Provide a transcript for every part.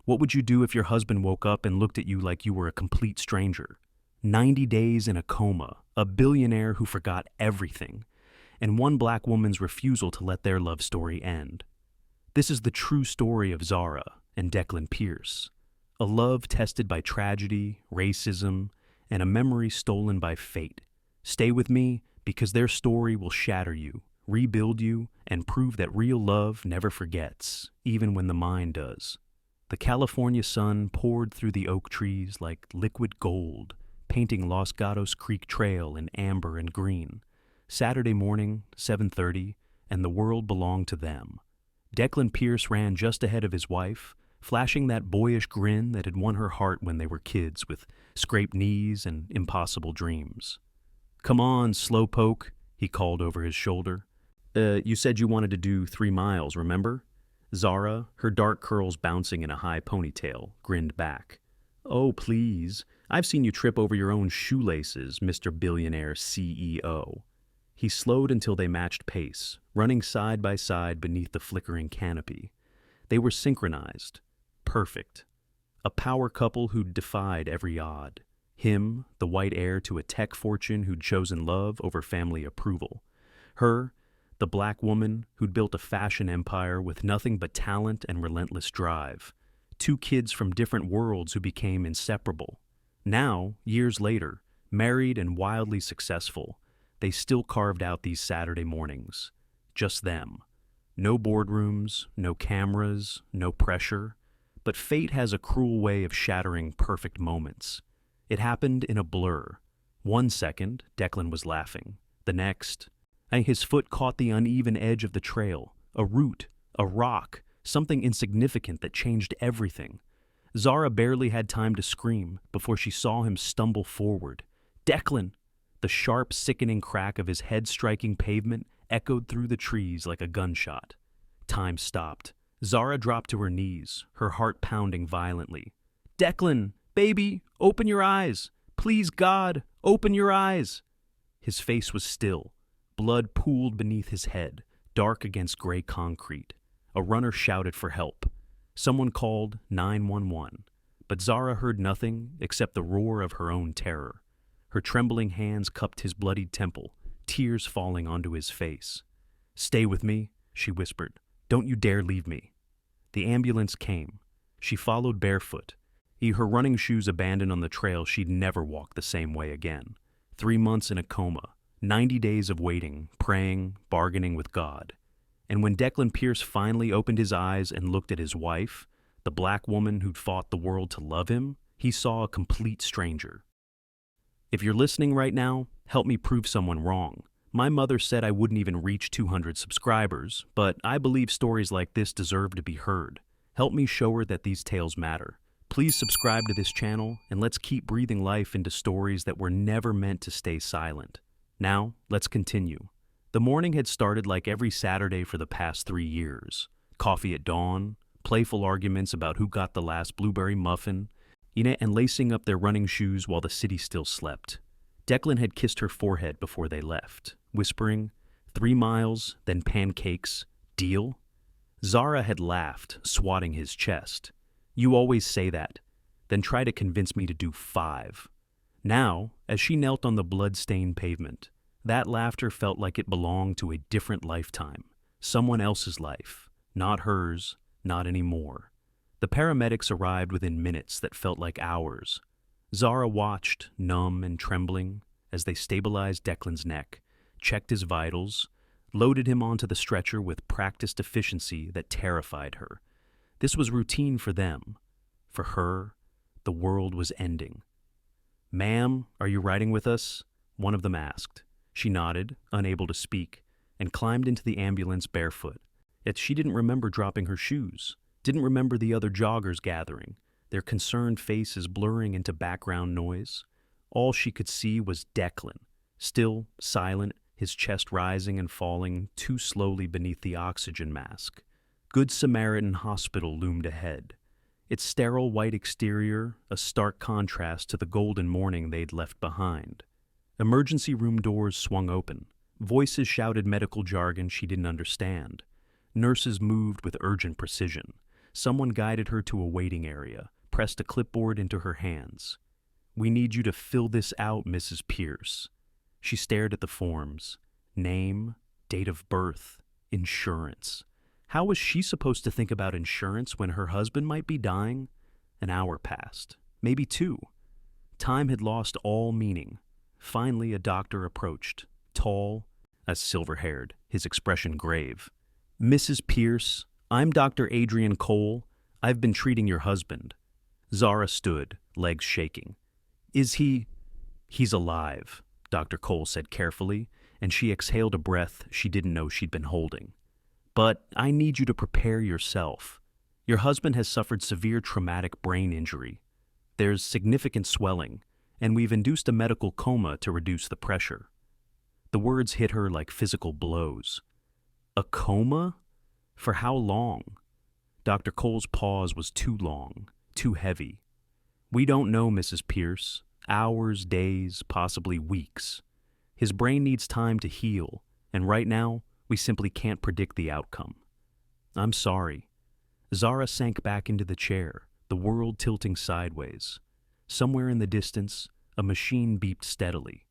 What would you do if your husband woke up and looked at you like you were a complete stranger? 90 days in a coma, a billionaire who forgot everything, and one black woman's refusal to let their love story end. This is the true story of Zara and Declan Pierce, a love tested by tragedy, racism, and a memory stolen by fate. Stay with me because their story will shatter you, rebuild you, and prove that real love never forgets, even when the mind does. The California sun poured through the oak trees like liquid gold, painting Los Gatos Creek Trail in amber and green. Saturday morning, 7:30, and the world belonged to them. Declan Pierce ran just ahead of his wife, flashing that boyish grin that had won her heart when they were kids with scraped knees and impossible dreams. "Come on, slowpoke," he called over his shoulder. You said you wanted to do 3 miles, remember?" Zara, her dark curls bouncing in a high ponytail, grinned back. "Oh, please. I've seen you trip over your own shoelaces, Mr. Billionaire CEO." He slowed until they matched pace, running side by side beneath the flickering canopy. They were synchronized. Perfect. A power couple who'd defied every odd. Him, the white heir to a tech fortune who'd chosen love over family approval. Her, the black woman who'd built a fashion empire with nothing but talent and relentless drive. 2 kids from different worlds who became inseparable. Now, years later, married and wildly successful, they still carved out these Saturday mornings. Just them. No boardrooms, no cameras, no pressure. But fate has a cruel way of shattering perfect moments. It happened in a blur. 1 second, Declan was laughing. The next, his foot caught the uneven edge of the trail. A root, a rock, something insignificant that changed everything. Zara barely had time to scream before she saw him stumble forward. "Declan!" The sharp, sickening crack of his head striking pavement echoed through the trees like a gunshot. Time stopped. Zara dropped to her knees, her heart pounding violently. "Declan! Baby! Open your eyes! Please, God! Open your eyes!" His face was still. Blood pooled beneath his head, dark against gray concrete. A runner shouted for help. Someone called 911, but Zara heard nothing except the roar of her own terror. Her trembling hands cupped his bloodied temple, tears falling onto his face. "Stay with me," she whispered. "Don't you dare leave me." The ambulance came. She followed barefoot. Her running shoes abandoned on the trail, she'd never walk the same way again. 3 months in a coma, 90 days of waiting, praying, bargaining with God. And when Declan Pierce finally opened his eyes and looked at his wife, the black woman who'd fought the world to love him, he saw a complete stranger. If you're listening right now, help me prove someone wrong. My mother said I wouldn't even reach 200 subscribers, but I believe stories like this deserve to be heard. Help me show her that these tales matter. Please subscribe to this channel, and let's keep breathing life into stories that were never meant to stay silent. Now, let's continue. The morning had started like every Saturday for the past 3 years. Coffee at dawn, playful arguments about who got the last blueberry muffin, and lacing up their running shoes while the city still slept. Declan had kissed her forehead before they left, whispering, 3 miles, then pancakes, deal? Zara had laughed, swatting his chest. "You always say that, then try to convince me to do 5. Now, as she knelt on the blood-stained pavement, that laughter felt like it belonged to a different lifetime, someone else's life, not hers, not anymore. The paramedics arrived within minutes that felt like hours. Zara watched, numb and trembling, as they stabilized Declan's neck, checked his vitals, loaded him onto the stretcher with practiced efficiency that terrified her. This was routine for them. For her, the world was ending. "Ma'am, are you riding with us?" one of them asked. She nodded, unable to speak, and climbed into the ambulance barefoot. Yet she didn't remember dropping her shoes, didn't remember the other joggers gathering, their concerned faces blurring into background noise. All she could see was Declan, still, silent, his chest rising and falling too slowly beneath the oxygen mask. Good Samaritan Hospital loomed ahead. Its sterile white exterior, a stark contrast to the golden morning they'd left behind. Emergency room doors swung open. Voices shouted medical jargon she didn't understand. Nurses moved with urgent precision. Someone guided her to a waiting area, pressed a clipboard into her hands. "We need you to fill this out, Mrs. Pierce." She stared at the forms. Name, date of birth, insurance. How was she supposed to think about insurance when her husband might be dying? An hour passed, maybe two. Time had lost all meaning. Finally, a doctor approached, tall, as silver-haired, his expression grave. "Mrs. Pierce, I'm Dr. Adrian Cole. I've been treating your husband." Zara stood, legs shaking. "Is he—" "He's alive," Dr. Cole said carefully, and she exhaled a breath she didn't know she'd been holding. "But I need you to prepare yourself. Your husband has suffered severe traumatic brain injury. There's significant swelling, and we've induced a medical coma to reduce the pressure." The words hit her like physical blows. A coma? For how long? Dr. Cole's pause was too long, too heavy. "We don't know, Mrs. Pierce. Hours, days, possibly weeks. His brain needs time to heal, and right now, we simply can't predict the outcome." "I'm sorry." Zara sank back into the chair, the world tilting sideways. Somewhere in the distance, a machine beeped steadily.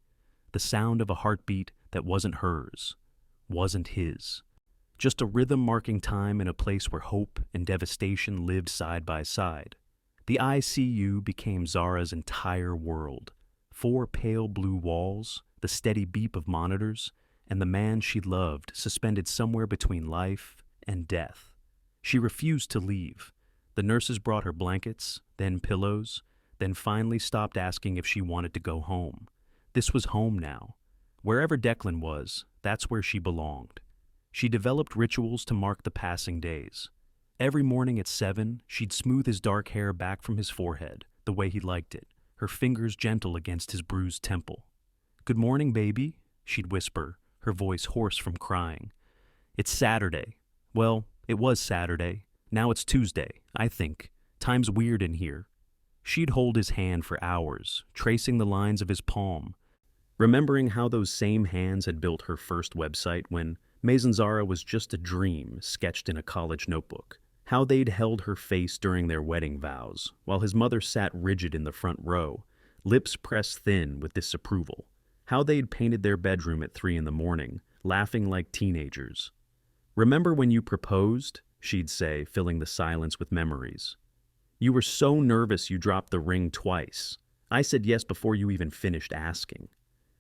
The sound of a heartbeat that wasn't hers, wasn't his. Just a rhythm marking time in a place where hope and devastation lived side by side. The ICU became Zara's entire world. 4 pale blue walls, the steady beep of monitors, and the man she loved suspended somewhere between life and death. She refused to leave. The nurses brought her blankets, then pillows, then finally stopped asking if she wanted to go home. This was home now. Wherever Declan was, that's where she belonged. She developed rituals to mark the passing days. Every morning at 7, she'd smooth his dark hair back from his forehead, the way he liked it, her fingers gentle against his bruised temple. "Good morning, baby," she'd whisper, her voice hoarse from crying. "It's Saturday." Well, it was Saturday. Now it's Tuesday, I think. Time's weird in here. She'd hold his hand for hours, tracing the lines of his palm, remembering how those same hands had built her first website when Maison Zara was just a dream sketched in a college notebook. How they'd held her face during their wedding vows, while his mother sat rigid in the front row, lips pressed thin with disapproval. How they'd painted their bedroom at 3 in the morning, laughing like teenagers. "Remember when you proposed?" she'd say, filling the silence with memories. "You were so nervous you dropped the ring twice. I said yes before you even finished asking."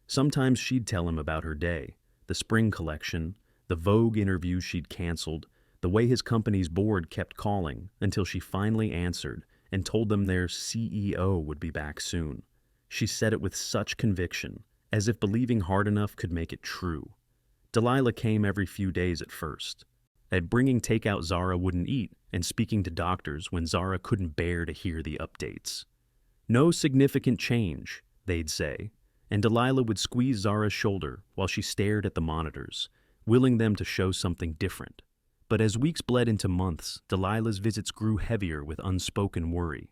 Sometimes she'd tell him about her day, the spring collection, the Vogue interviews she'd canceled, the way his company's board kept calling until she finally answered and told them their CEO would be back soon. She said it with such conviction, as if believing hard enough could make it true. Delilah came every few days at first. At bringing takeout Zara wouldn't eat and speaking to doctors when Zara couldn't bear to hear the updates. "No significant change," they'd say, and Delilah would squeeze Zara's shoulder while she stared at the monitors, willing them to show something different. But as weeks bled into months, Delilah's visits grew heavier with unspoken worry.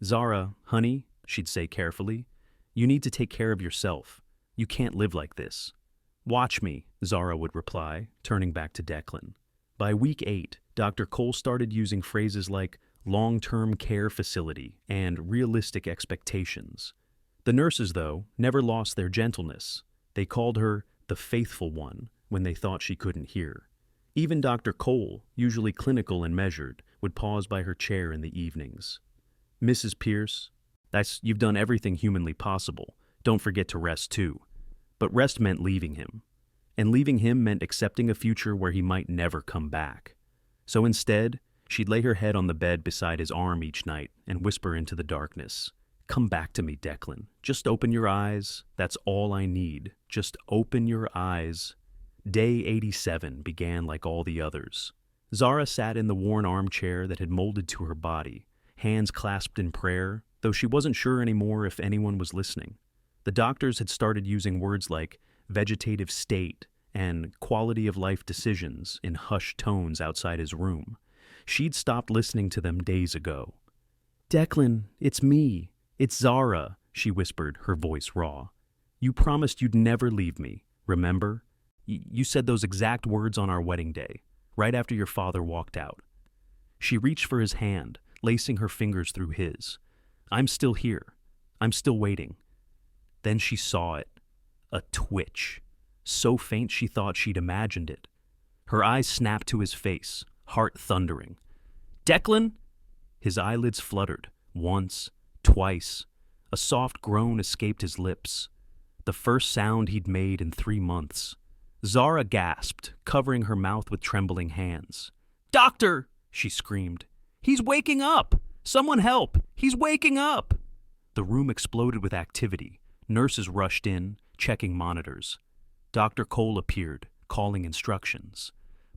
"Zara, honey," she'd say carefully, "you need to take care of yourself. You can't live like this." "Watch me," Zara would reply, turning back to Declan. By week 8, Dr. Cole started using phrases like long-term care facility and realistic expectations. The nurses, though, never lost their gentleness. They called her the faithful one when they thought she couldn't hear. Even Dr. Cole, usually clinical and measured, would pause by her chair in the evenings. "Mrs. Pierce, you've done everything humanly possible. Don't forget to rest too." But rest meant leaving him. And leaving him meant accepting a future where he might never come back. So instead, she'd lay her head on the bed beside his arm each night and whisper into the darkness, "Come back to me, Declan. Just open your eyes. That's all I need. Just open your eyes." Day 87 began like all the others. Zara sat in the worn armchair that had molded to her body, hands clasped in prayer, though she wasn't sure anymore if anyone was listening. The doctors had started using words like vegetative state and quality of life decisions in hushed tones outside his room. She'd stopped listening to them days ago. "Declan, it's me. It's Zara," she whispered, her voice raw. "You promised you'd never leave me, remember? You said those exact words on our wedding day, right after your father walked out." She reached for his hand, lacing her fingers through his. "I'm still here. I'm still waiting." Then she saw it. A twitch. So faint she thought she'd imagined it. Her eyes snapped to his face, heart thundering. "Declan?" His eyelids fluttered. Once, twice. A soft groan escaped his lips. The first sound he'd made in 3 months. Zara gasped, covering her mouth with trembling hands. "Doctor!" she screamed. "He's waking up! Someone help! He's waking up!" The room exploded with activity. Nurses rushed in, checking monitors. Dr. Cole appeared, calling instructions.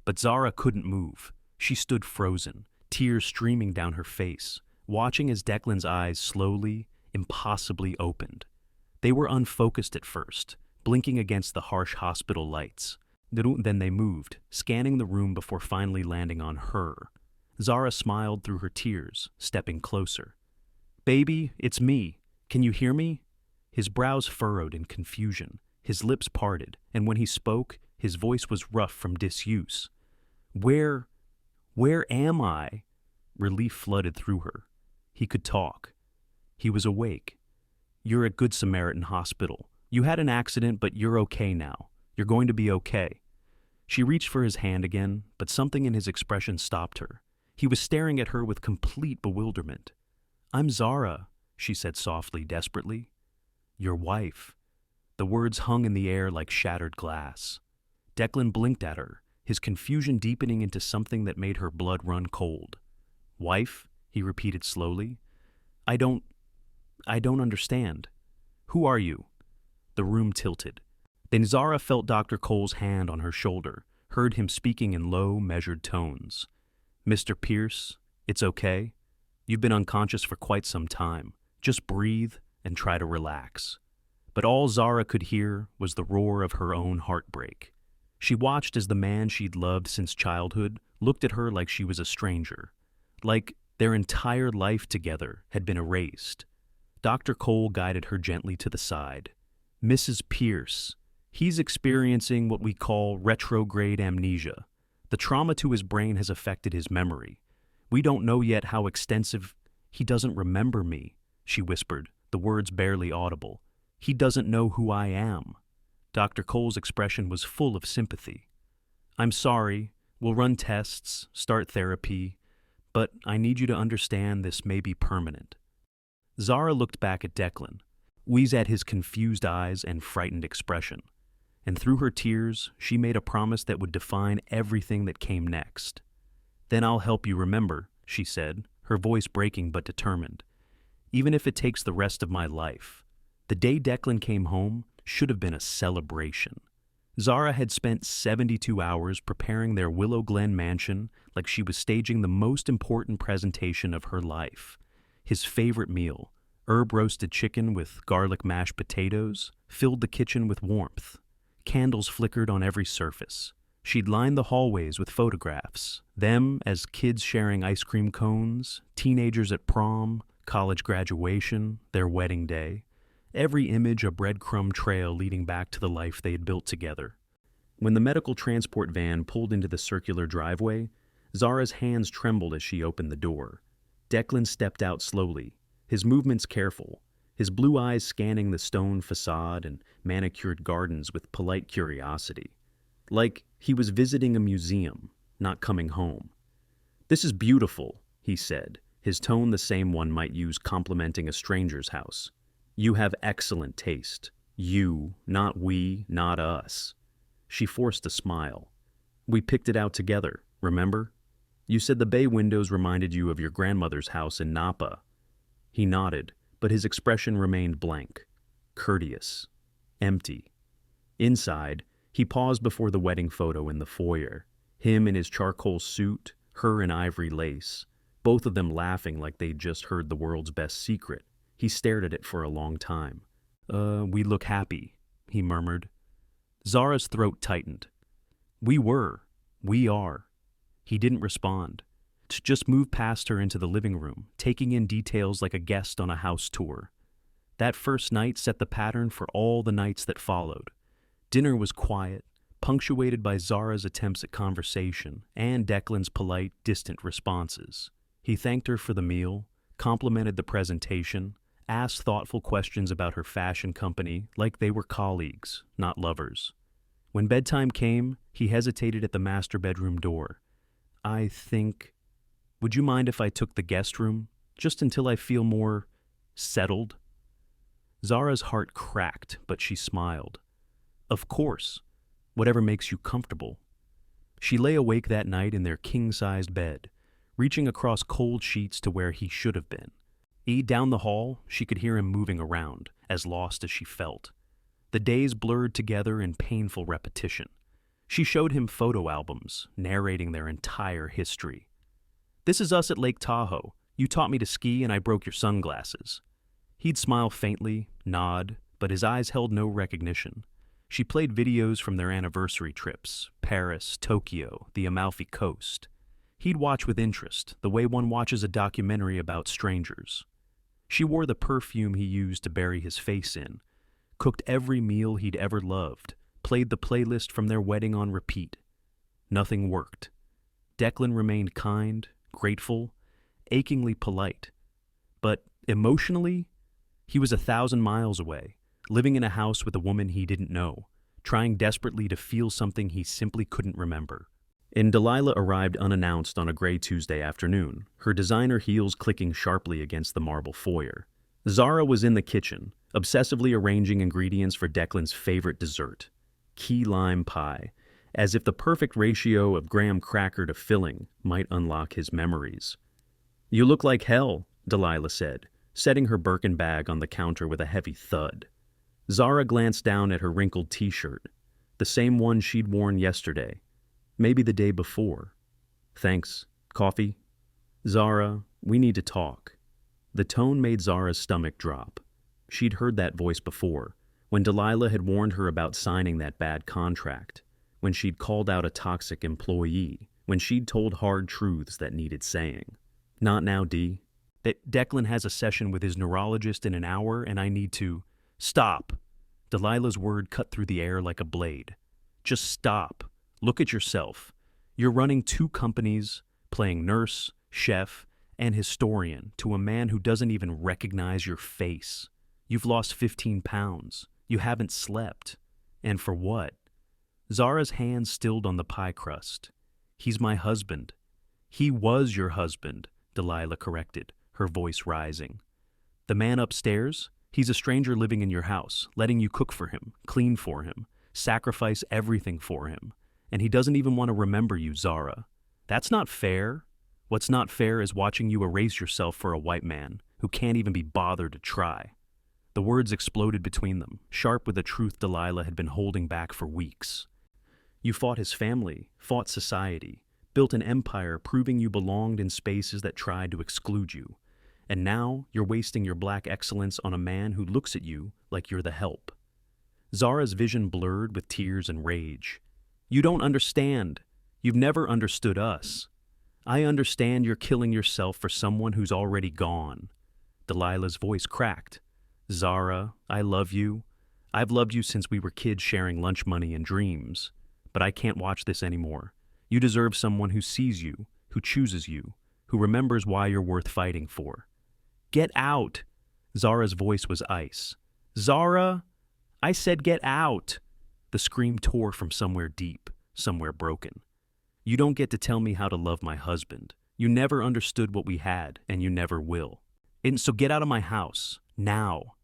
But Zara couldn't move. She stood frozen, tears streaming down her face, watching as Declan's eyes slowly, impossibly opened. They were unfocused at first, blinking against the harsh hospital lights. Then they moved, scanning the room before finally landing on her. Zara smiled through her tears, stepping closer. "Baby, it's me. Can you hear me?" His brows furrowed in confusion, his lips parted, and when he spoke, his voice was rough from disuse. Where am I?" Relief flooded through her. He could talk. He was awake. "You're at Good Samaritan Hospital. You had an accident, but you're okay now. You're going to be okay." She reached for his hand again, but something in his expression stopped her. He was staring at her with complete bewilderment. "I'm Zara," she said softly, desperately. "Your wife." The words hung in the air like shattered glass. Declan blinked at her, his confusion deepening into something that made her blood run cold. "Wife?" he repeated slowly. I don't understand. Who are you?" The room tilted. Then Zara felt Dr. Cole's hand on her shoulder, heard him speaking in low, measured tones. "Mr. Pierce, it's okay. You've been unconscious for quite some time. Just breathe and try to relax." But all Zara could hear was the roar of her own heartbreak. She watched as the man she'd loved since childhood looked at her like she was a stranger, like their entire life together had been erased. Dr. Cole guided her gently to the side. "Mrs. Pierce, he's experiencing what we call retrograde amnesia. The trauma to his brain has affected his memory. We don't know yet how extensive—" "He doesn't remember me," she whispered, the words barely audible. "He doesn't know who I am." Dr. Cole's expression was full of sympathy. "I'm sorry. We'll run tests, start therapy, but I need you to understand this may be permanent." Zara looked back at Declan, wheezed at his confused eyes and frightened expression, and through her tears, she made a promise that would define everything that came next. "Then I'll help you remember," she said, her voice breaking but determined. "Even if it takes the rest of my life." The day Declan came home should have been a celebration. Zara had spent 72 hours preparing their Willow Glen mansion like she was staging the most important presentation of her life. His favorite meal, herb-roasted chicken with garlic mashed potatoes, filled the kitchen with warmth. Candles flickered on every surface. She'd lined the hallways with photographs, them as kids sharing ice cream cones, teenagers at prom, college graduation, their wedding day. Every image a breadcrumb trail leading back to the life they had built together. When the medical transport van pulled into the circular driveway, Zara's hands trembled as she opened the door. Declan stepped out slowly, his movements careful, his blue eyes scanning the stone facade and manicured gardens with polite curiosity. Like he was visiting a museum, not coming home. "This is beautiful," he said, his tone the same one might use complimenting a stranger's house. "You have excellent taste. You, not we, not us." She forced a smile. "We picked it out together, remember? You said the bay windows reminded you of your grandmother's house in Napa." He nodded, but his expression remained blank, courteous, empty. Inside, he paused before the wedding photo in the foyer, him in his charcoal suit, her in ivory lace, both of them laughing like they'd just heard the world's best secret. He stared at it for a long time. We look happy," he murmured. Zara's throat tightened. We are." He didn't respond, just moved past her into the living room, taking in details like a guest on a house tour. That first night set the pattern for all the nights that followed. Dinner was quiet, punctuated by Zara's attempts at conversation and Declan's polite, distant responses. He thanked her for the meal, complimented the presentation, asked thoughtful questions about her fashion company like they were colleagues, not lovers. When bedtime came, he hesitated at the master bedroom door. Would you mind if I took the guest room, just until I feel more settled?" Zara's heart cracked, but she smiled. "Of course, whatever makes you comfortable." She lay awake that night in their king-sized bed, reaching across cold sheets to where he should have been. Down the hall, she could hear him moving around, as lost as she felt. The days blurred together in painful repetition. She showed him photo albums, narrating their entire history. "This is us at Lake Tahoe. You taught me to ski and I broke your sunglasses." He'd smile faintly, nod, but his eyes held no recognition. She played videos from their anniversary trips, Paris, Tokyo, the Amalfi Coast. He'd watch with interest, the way one watches a documentary about strangers. She wore the perfume he used to bury his face in, cooked every meal he'd ever loved, played the playlist from their wedding on repeat. Nothing worked. Declan remained kind, grateful, achingly polite. But emotionally, he was 1,000 miles away, living in a house with a woman he didn't know, trying desperately to feel something he simply couldn't remember. And Delilah arrived unannounced on a gray Tuesday afternoon, her designer heels clicking sharply against the marble foyer. Zara was in the kitchen, obsessively arranging ingredients for Declan's favorite dessert, key lime pie, as if the perfect ratio of graham cracker to filling might unlock his memories. "You look like hell," Delilah said, setting her Birkin bag on the counter with a heavy thud. Zara glanced down at her wrinkled t-shirt, the same one she'd worn yesterday, maybe the day before. "Thanks. Coffee?" "Zara, we need to talk." The tone made Zara's stomach drop. She'd heard that voice before, when Delilah had warned her about signing that bad contract, when she'd called out a toxic employee, when she'd told hard truths that needed saying. "Not now, Dee. Declan has a session with his neurologist in an hour and I need to—" "Stop!" Delilah's word cut through the air like a blade. "Just stop. Look at yourself. You're running 2 companies, playing nurse, chef, and historian to a man who doesn't even recognize your face. You've lost 15 pounds. You haven't slept. And for what?" Zara's hand stilled on the pie crust. "He's my husband." "He was your husband," Delilah corrected, her voice rising. "The man upstairs? He's a stranger living in your house, letting you cook for him, clean for him, sacrifice everything for him. And he doesn't even want to remember you, Zara. That's not fair. What's not fair is watching you erase yourself for a white man who can't even be bothered to try." The words exploded between them, sharp with a truth Delilah had been holding back for weeks. "You fought his family, fought society, built an empire proving you belonged in spaces that tried to exclude you. And now you're wasting your black excellence on a man who looks at you like you're the help." Zara's vision blurred with tears and rage. "You don't understand. You've never understood us. I understand you're killing yourself for someone who's already gone." Delilah's voice cracked. "Zara, I love you. I've loved you since we were kids sharing lunch money and dreams. But I can't watch this anymore. You deserve someone who sees you, who chooses you, who remembers why you're worth fighting for." "Get out!" Zara's voice was ice. "Zara! I said get out!" The scream tore from somewhere deep, somewhere broken. "You don't get to tell me how to love my husband. You never understood what we had, and you never will. And so get out of my house, now."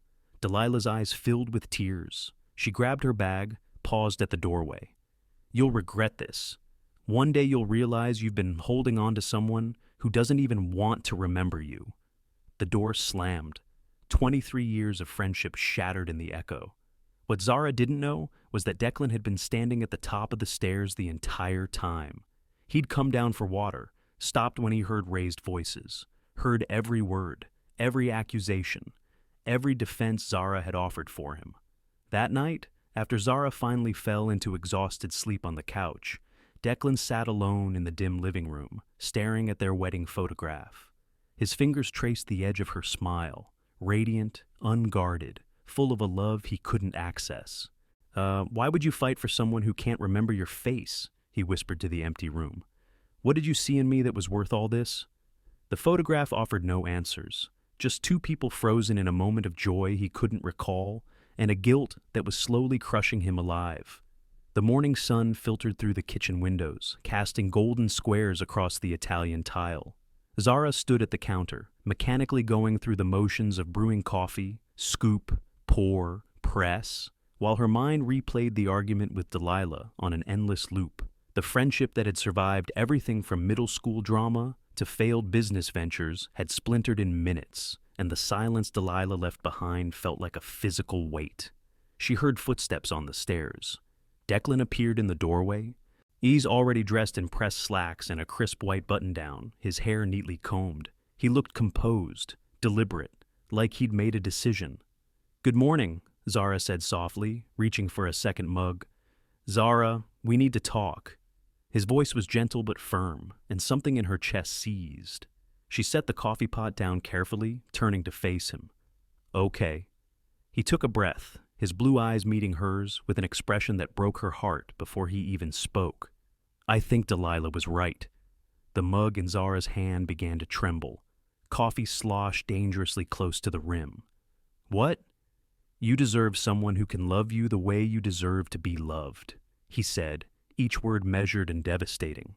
Delilah's eyes filled with tears. She grabbed her bag, paused at the doorway. "You'll regret this. One day you'll realize you've been holding on to someone who doesn't even want to remember you." The door slammed. 23 years of friendship shattered in the echo. What Zara didn't know was that Declan had been standing at the top of the stairs the entire time. He'd come down for water, stopped when he heard raised voices, heard every word, every accusation, every defense Zara had offered for him. That night, after Zara finally fell into exhausted sleep on the couch, Declan sat alone in the dim living room, staring at their wedding photograph. His fingers traced the edge of her smile, radiant, unguarded, full of a love he couldn't access. Why would you fight for someone who can't remember your face? He whispered to the empty room. What did you see in me that was worth all this? The photograph offered no answers, just two people frozen in a moment of joy he couldn't recall, and a guilt that was slowly crushing him alive. The morning sun filtered through the kitchen windows, casting golden squares across the Italian tile. Zara stood at the counter, mechanically going through the motions of brewing coffee, scoop, pour, press, while her mind replayed the argument with Delilah on an endless loop. The friendship that had survived everything from middle school drama to failed business ventures had splintered in minutes, and the silence Delilah left behind felt like a physical weight. She heard footsteps on the stairs. Declan appeared in the doorway. He's already dressed in pressed slacks and a crisp white button-down, his hair neatly combed. He looked composed, deliberate, like he'd made a decision. "Good morning," Zara said softly, reaching for a second mug. "Zara, we need to talk." His voice was gentle but firm, and something in her chest seized. She set the coffee pot down carefully, turning to face him. "Okay." He took a breath, his blue eyes meeting hers with an expression that broke her heart before he even spoke. "I think Delilah was right." The mug in Zara's hand began to tremble. Coffee sloshed dangerously close to the rim. "What?" "You deserve someone who can love you the way you deserve to be loved," he said, each word measured and devastating.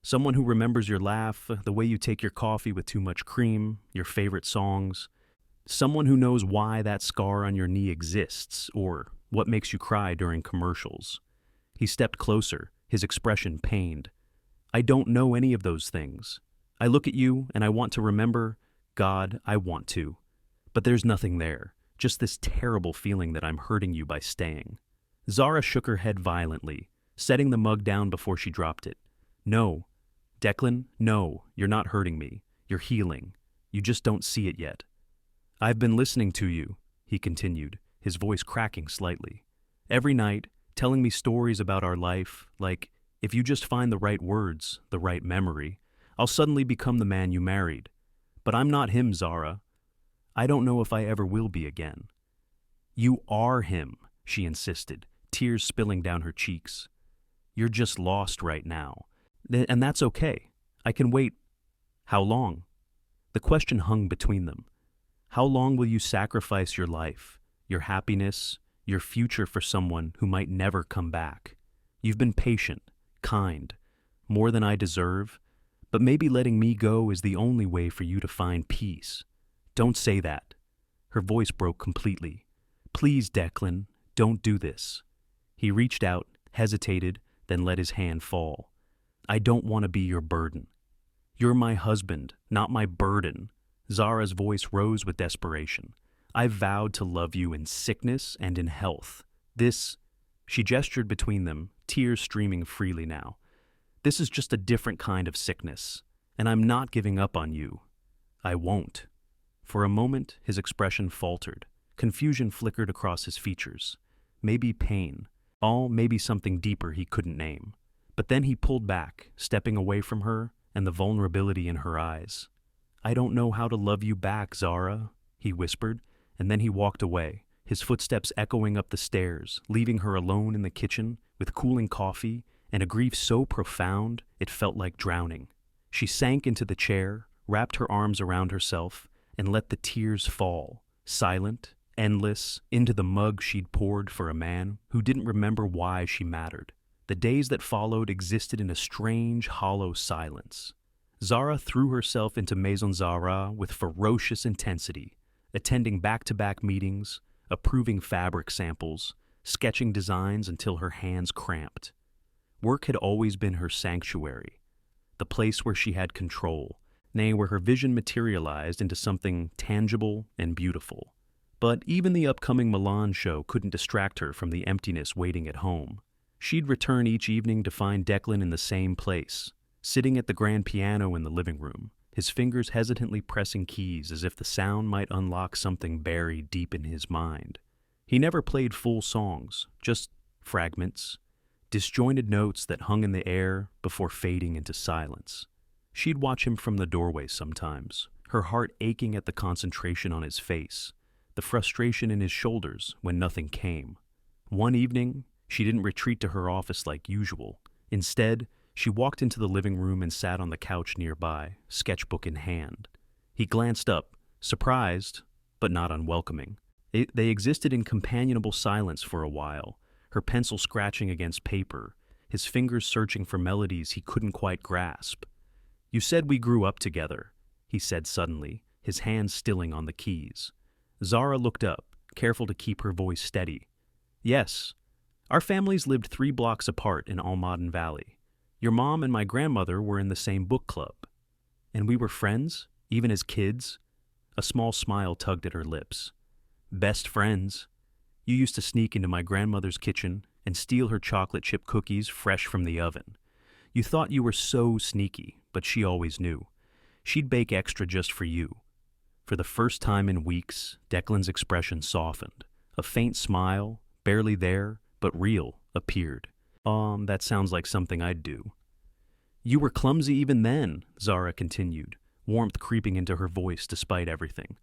"Someone who remembers your laugh, the way you take your coffee with too much cream, your favorite songs. Someone who knows why that scar on your knee exists, or what makes you cry during commercials." He stepped closer, his expression pained. "I don't know any of those things. I look at you and I want to remember, God, I want to. But there's nothing there, just this terrible feeling that I'm hurting you by staying." Zara shook her head violently, setting the mug down before she dropped it. "No, Declan, no, you're not hurting me. You're healing. You just don't see it yet." "I've been listening to you," he continued, his voice cracking slightly. "Every night, telling me stories about our life, like, if you just find the right words, the right memory, I'll suddenly become the man you married. But I'm not him, Zara. I don't know if I ever will be again." "You are him," she insisted, tears spilling down her cheeks. "You're just lost right now. And that's okay. I can wait." "How long?" The question hung between them. How long will you sacrifice your life, your happiness, your future for someone who might never come back? You've been patient, kind, more than I deserve, but maybe letting me go is the only way for you to find peace. Don't say that. Her voice broke completely. "Please, Declan, don't do this." He reached out, hesitated, then let his hand fall. "I don't want to be your burden." "You're my husband, not my burden." Zara's voice rose with desperation. "I've vowed to love you in sickness and in health. She gestured between them, tears streaming freely now. "This is just a different kind of sickness, and I'm not giving up on you. I won't." For a moment, his expression faltered. Confusion flickered across his features. Maybe pain, maybe something deeper he couldn't name. But then he pulled back, stepping away from her and the vulnerability in her eyes. "I don't know how to love you back, Zara," he whispered, and then he walked away, his footsteps echoing up the stairs, leaving her alone in the kitchen with cooling coffee and a grief so profound it felt like drowning. She sank into the chair, wrapped her arms around herself, and let the tears fall, silent, endless, into the mug she'd poured for a man who didn't remember why she mattered. The days that followed existed in a strange, hollow silence. Zara threw herself into Maison Zara with ferocious intensity, attending back-to-back meetings, approving fabric samples, sketching designs until her hands cramped. Work had always been her sanctuary, the place where she had control, nay, where her vision materialized into something tangible and beautiful. But even the upcoming Milan show couldn't distract her from the emptiness waiting at home. She'd return each evening to find Declan in the same place, sitting at the grand piano in the living room, his fingers hesitantly pressing keys as if the sound might unlock something buried deep in his mind. He never played full songs, just fragments, disjointed notes that hung in the air before fading into silence. She'd watch him from the doorway sometimes, her heart aching at the concentration on his face, the frustration in his shoulders when nothing came. One evening, she didn't retreat to her office like usual. Instead, she walked into the living room and sat on the couch nearby, sketchbook in hand. He glanced up, surprised, but not unwelcoming. They existed in companionable silence for a while, her pencil scratching against paper, his fingers searching for melodies he couldn't quite grasp. "You said we grew up together," he said suddenly, his hands stilling on the keys. Zara looked up, careful to keep her voice steady. "Yes. Our families lived 3 blocks apart in Almaden Valley. Your mom and my grandmother were in the same book club. And we were friends, even as kids?" A small smile tugged at her lips. "Best friends. You used to sneak into my grandmother's kitchen and steal her chocolate chip cookies fresh from the oven. You thought you were so sneaky, but she always knew. She'd bake extra just for you." For the first time in weeks, Declan's expression softened. A faint smile, barely there, but real, appeared. That sounds like something I'd do." "You were clumsy even then," Zara continued, warmth creeping into her voice despite everything.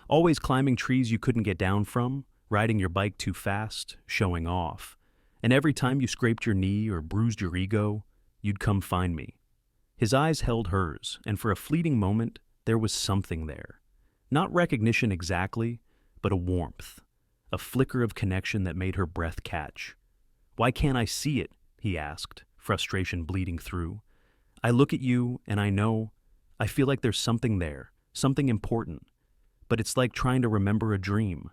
"Always climbing trees you couldn't get down from, riding your bike too fast, showing off. And every time you scraped your knee or bruised your ego, you'd come find me." His eyes held hers, and for a fleeting moment, there was something there. Not recognition exactly, but a warmth, a flicker of connection that made her breath catch. "Why can't I see it?" he asked, frustration bleeding through. "I look at you, and I feel like there's something there, something important. But it's like trying to remember a dream.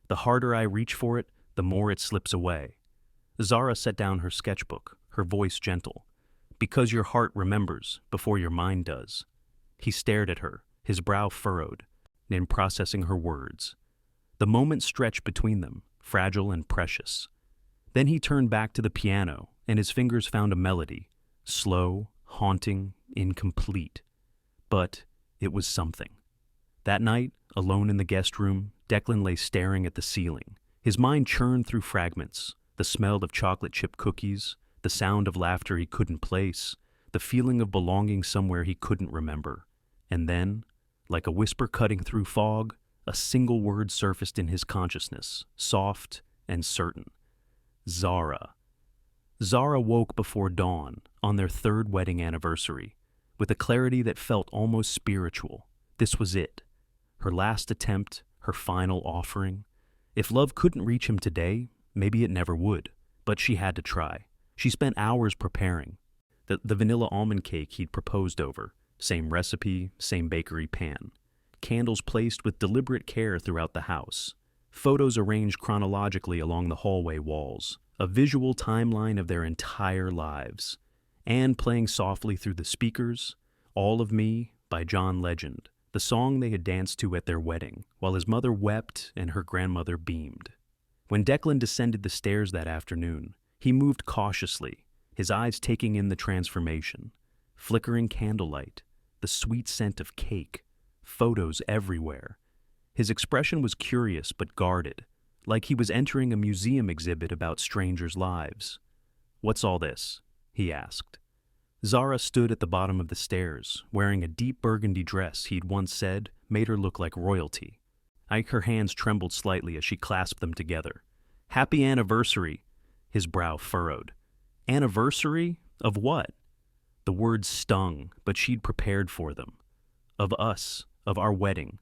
The harder I reach for it, the more it slips away." Zara set down her sketchbook, her voice gentle. "Because your heart remembers before your mind does." He stared at her, his brow furrowed, in processing her words. The moment stretched between them, fragile and precious. Then he turned back to the piano, and his fingers found a melody, slow, haunting, incomplete. But it was something. That night, alone in the guest room, Declan lay staring at the ceiling. His mind churned through fragments, the smell of chocolate chip cookies, the sound of laughter he couldn't place, the feeling of belonging somewhere he couldn't remember. And then, like a whisper cutting through fog, a single word surfaced in his consciousness, soft and certain. Zara. Zara woke before dawn, on their 3rd wedding anniversary, with a clarity that felt almost spiritual. This was it. Her last attempt, her final offering. If love couldn't reach him today, maybe it never would. But she had to try. She spent hours preparing. The vanilla almond cake he'd proposed over. Same recipe, same bakery pan. Candles placed with deliberate care throughout the house. Photos arranged chronologically along the hallway walls. A visual timeline of their entire lives. And playing softly through the speakers, All of Me by John Legend, the song they had danced to at their wedding, while his mother wept and her grandmother beamed. When Declan descended the stairs that afternoon, he moved cautiously, his eyes taking in the transformation. Flickering candlelight, the sweet scent of cake, photos everywhere. His expression was curious but guarded, like he was entering a museum exhibit about strangers' lives. "What's all this?" he asked. Zara stood at the bottom of the stairs, wearing a deep burgundy dress he'd once said made her look like royalty. Her hands trembled slightly as she clasped them together. "Happy anniversary!" His brow furrowed. "Anniversary? Of what?" The words stung, but she'd prepared for them. "Of us, of our wedding.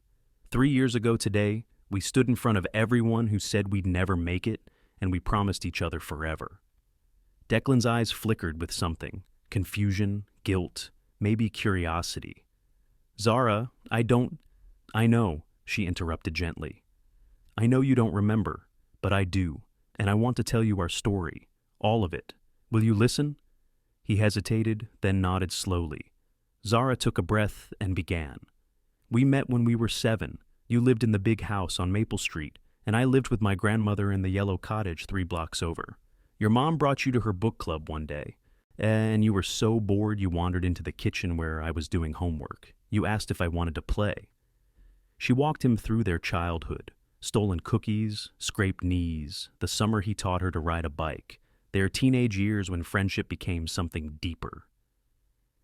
3 years ago today, we stood in front of everyone who said we'd never make it, and we promised each other forever." Declan's eyes flickered with something. Confusion, guilt, maybe curiosity. "Zara, I know," she interrupted gently. "I know you don't remember, but I do, and I want to tell you our story, all of it. Will you listen?" He hesitated, then nodded slowly. Zara took a breath and began. "We met when we were 7. You lived in the big house on Maple Street, and I lived with my grandmother in the yellow cottage 3 blocks over. Your mom brought you to her book club one day, and you were so bored you wandered into the kitchen where I was doing homework. You asked if I wanted to play." She walked him through their childhood, stolen cookies, scraped knees, the summer he taught her to ride a bike, their teenage years when friendship became something deeper.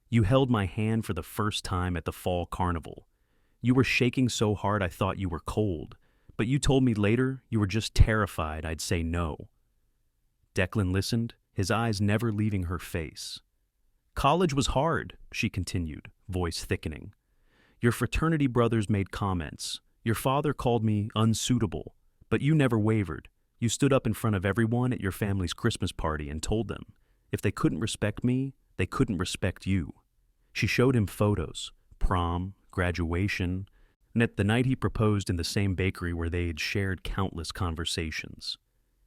"You held my hand for the first time at the fall carnival. You were shaking so hard I thought you were cold, but you told me later you were just terrified I'd say no. Declan listened, his eyes never leaving her face. College was hard, she continued, voice thickening. Your fraternity brothers made comments. Your father called me unsuitable, but you never wavered. You stood up in front of everyone at your family's Christmas party and told them, if they couldn't respect me, they couldn't respect you. She showed him photos, prom, graduation, and at the night he proposed in the same bakery where they had shared countless conversations.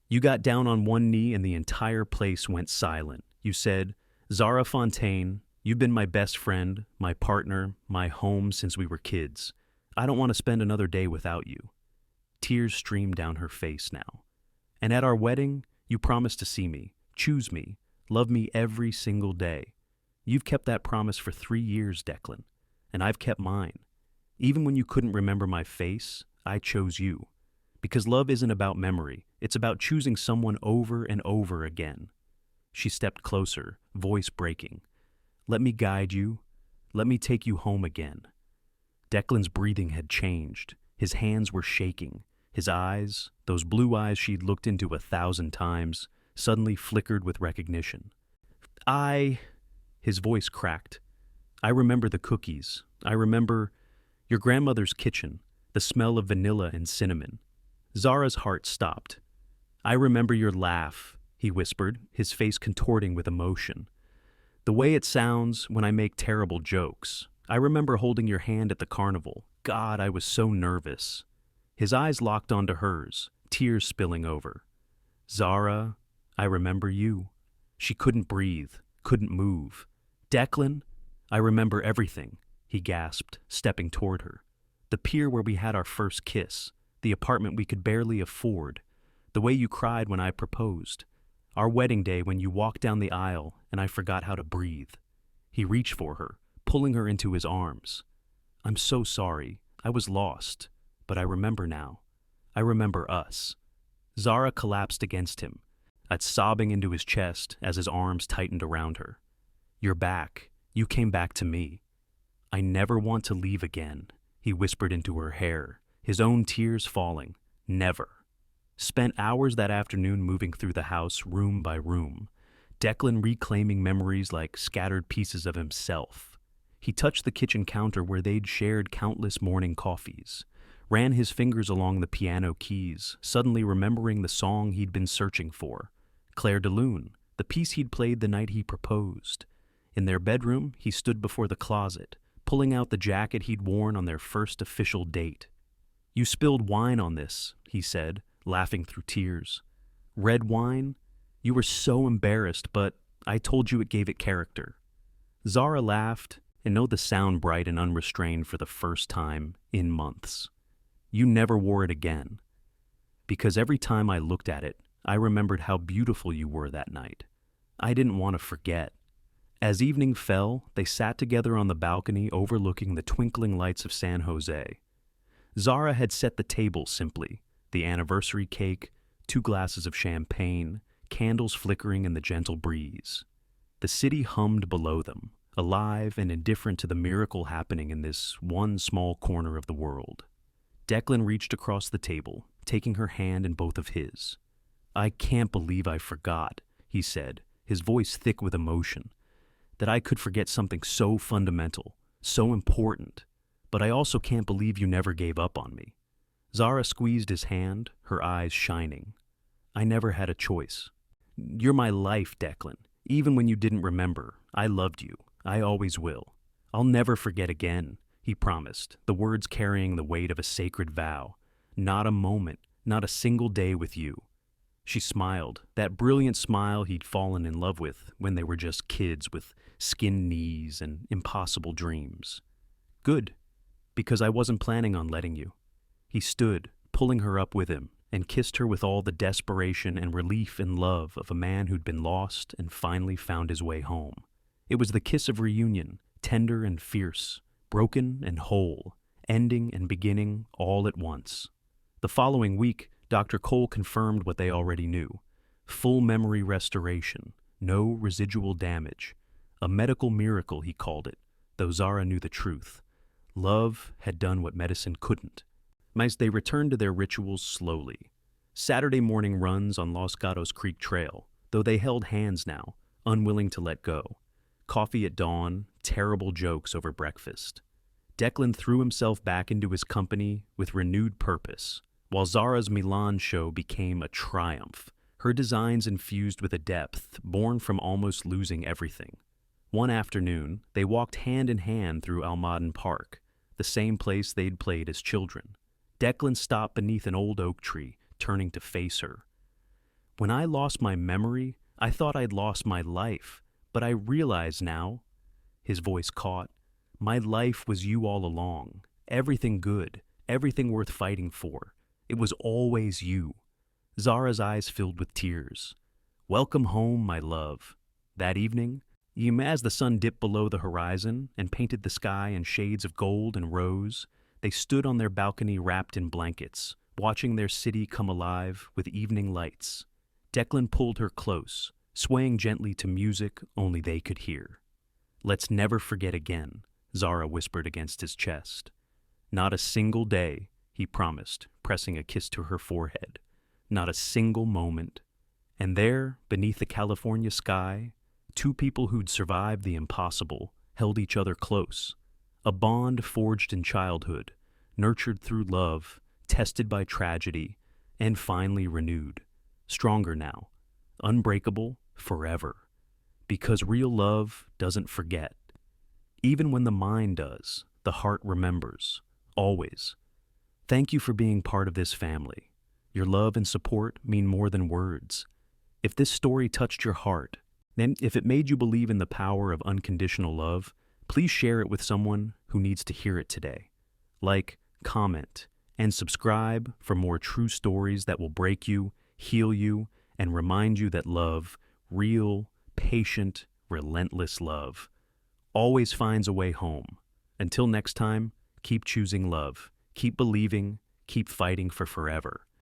You got down on one knee and the entire place went silent. You said, Zara Fontaine, you've been my best friend, my partner, my home since we were kids. I don't want to spend another day without you. Tears streamed down her face now. And at our wedding, you promised to see me, choose me, love me every single day. You've kept that promise for 3 years, Declan, and I've kept mine. Even when you couldn't remember my face, I chose you. Because love isn't about memory, it's about choosing someone over and over again. She stepped closer, voice breaking. Let me guide you. Let me take you home again. Declan's breathing had changed. His hands were shaking. His eyes, those blue eyes she'd looked into 1,000 times, suddenly flickered with recognition. His voice cracked. I remember the cookies. I remember your grandmother's kitchen, the smell of vanilla and cinnamon. Zara's heart stopped. I remember your laugh, he whispered, his face contorting with emotion. The way it sounds when I make terrible jokes. I remember holding your hand at the carnival. God, I was so nervous. His eyes locked onto hers, tears spilling over. Zara, I remember you. She couldn't breathe, couldn't move. Declan, I remember everything, he gasped, stepping toward her. The pier where we had our first kiss, the apartment we could barely afford, the way you cried when I proposed, our wedding day when you walked down the aisle and I forgot how to breathe. He reached for her, pulling her into his arms. I'm so sorry. I was lost, but I remember now. I remember us. Zara collapsed against him, sobbing into his chest as his arms tightened around her. You're back. You came back to me. I never want to leave again, he whispered into her hair, his own tears falling. Never. Spent hours that afternoon moving through the house room by room, Declan reclaiming memories like scattered pieces of himself. He touched the kitchen counter where they'd shared countless morning coffees, ran his fingers along the piano keys, suddenly remembering the song he'd been searching for, Claire de Lune, the piece he'd played the night he proposed. In their bedroom, he stood before the closet, pulling out the jacket he'd worn on their first official date. You spilled wine on this, he said, laughing through tears. Red wine? You were so embarrassed, but I told you it gave it character. Zara laughed, and the sound bright and unrestrained for the first time in months. You never wore it again. Because every time I looked at it, I remembered how beautiful you were that night. I didn't want to forget. As evening fell, they sat together on the balcony overlooking the twinkling lights of San Jose. Zara had set the table simply, the anniversary cake, 2 glasses of champagne, candles flickering in the gentle breeze. The city hummed below them, alive and indifferent to the miracle happening in this one small corner of the world. Declan reached across the table, taking her hand in both of his. I can't believe I forgot, he said, his voice thick with emotion, that I could forget something so fundamental, so important, but I also can't believe you never gave up on me. Zara squeezed his hand, her eyes shining. I never had a choice. You're my life, Declan. Even when you didn't remember, I loved you. I always will. I'll never forget again, he promised, the words carrying the weight of a sacred vow. Not a moment, not a single day with you. She smiled, that brilliant smile he'd fallen in love with when they were just kids with skinned knees and impossible dreams. Good, because I wasn't planning on letting you. He stood, pulling her up with him, and kissed her with all the desperation and relief and love of a man who'd been lost and finally found his way home. It was the kiss of reunion, tender and fierce, broken and whole, ending and beginning all at once. The following week, Dr. Cole confirmed what they already knew. Full memory restoration, no residual damage. A medical miracle, he called it, though Zara knew the truth. Love had done what medicine couldn't. As they returned to their rituals slowly. Saturday morning runs on Los Gatos Creek Trail, though they held hands now, unwilling to let go. Coffee at dawn, terrible jokes over breakfast. Declan threw himself back into his company with renewed purpose, while Zara's Milan show became a triumph, her designs infused with a depth born from almost losing everything. One afternoon, they walked hand in hand through Almaden Park, the same place they'd played as children. Declan stopped beneath an old oak tree, turning to face her. "When I lost my memory, I thought I'd lost my life, but I realize now," his voice caught, "my life was you all along. Everything good, everything worth fighting for. It was always you." Zara's eyes filled with tears. "Welcome home, my love." That evening, as the sun dipped below the horizon and painted the sky in shades of gold and rose, they stood on their balcony wrapped in blankets, watching their city come alive with evening lights. Declan pulled her close, swaying gently to music only they could hear. "Let's never forget again," Zara whispered against his chest. "Not a single day," he promised, pressing a kiss to her forehead. "Not a single moment." And there, beneath the California sky, two people who'd survived the impossible held each other close. A bond forged in childhood, nurtured through love, tested by tragedy, and finally renewed. Stronger now, unbreakable forever. Because real love doesn't forget. Even when the mind does, the heart remembers. Always. Thank you for being part of this family. Your love and support mean more than words. If this story touched your heart, then if it made you believe in the power of unconditional love, please share it with someone who needs to hear it today. Like, comment, and subscribe for more true stories that will break you, heal you, and remind you that love, real, patient, relentless love, always finds a way home. Until next time, keep choosing love, keep believing, keep fighting for forever.